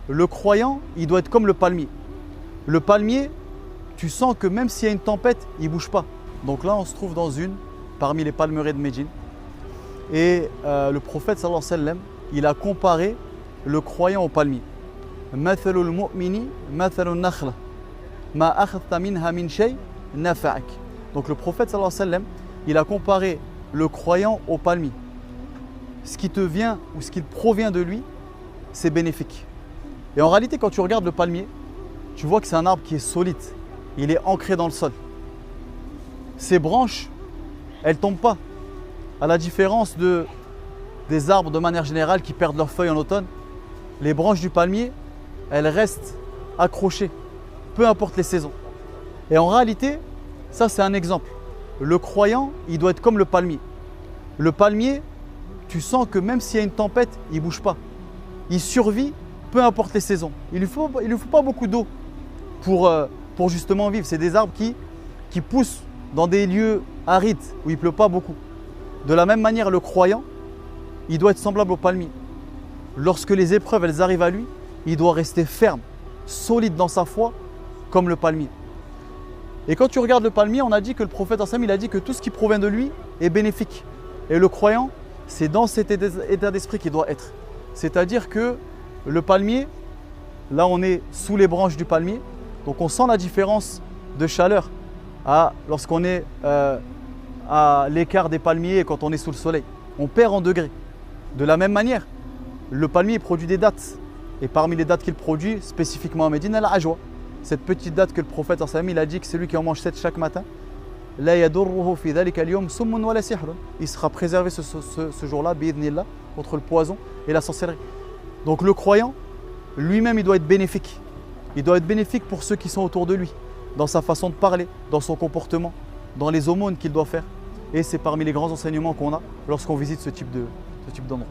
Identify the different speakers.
Speaker 1: Le croyant, il doit être comme le palmier. Le palmier, tu sens que même s'il y a une tempête, il ne bouge pas. Donc là, on se trouve parmi les palmeraies de Médine. Et le prophète sallallahu alayhi wa sallam, il a comparé le croyant au palmier. Mathalul mu'mini mathalun nakhla ma akhadhta minha min shay nafa'ak. Donc le prophète sallallahu alayhi wa sallam, il a comparé le croyant au palmier. Ce qui te vient ou ce qui provient de lui, c'est bénéfique. Et en réalité, quand tu regardes le palmier, tu vois que c'est un arbre qui est solide. Il est ancré dans le sol. Ses branches, elles ne tombent pas. À la différence des arbres de manière générale qui perdent leurs feuilles en automne, les branches du palmier, elles restent accrochées, peu importe les saisons. Et en réalité, ça c'est un exemple. Le croyant, il doit être comme le palmier. Le palmier, tu sens que même s'il y a une tempête, il ne bouge pas. Il survit, peu importe les saisons. Il ne lui faut pas beaucoup d'eau pour justement vivre. C'est des arbres qui poussent dans des lieux arides où il ne pleut pas beaucoup. De la même manière, le croyant, il doit être semblable au palmier. Lorsque les épreuves elles arrivent à lui, il doit rester ferme, solide dans sa foi, comme le palmier. Et quand tu regardes le palmier, on a dit que le prophète il a dit que tout ce qui provient de lui est bénéfique. Et le croyant, c'est dans cet état d'esprit qu'il doit être. C'est-à-dire que le palmier, là on est sous les branches du palmier, donc on sent la différence de chaleur lorsqu'on est à l'écart des palmiers et quand on est sous le soleil. On perd en degrés. De la même manière, le palmier produit des dattes. Et parmi les dattes qu'il produit, spécifiquement à Médine, la ajwa. Cette petite date que le prophète il a dit que c'est lui qui en mange 7 chaque matin. Il sera préservé ce jour-là, contre le poison et la sorcellerie. Donc le croyant, lui-même, il doit être bénéfique. Il doit être bénéfique pour ceux qui sont autour de lui, dans sa façon de parler, dans son comportement, dans les aumônes qu'il doit faire. Et c'est parmi les grands enseignements qu'on a lorsqu'on visite ce type d'endroit.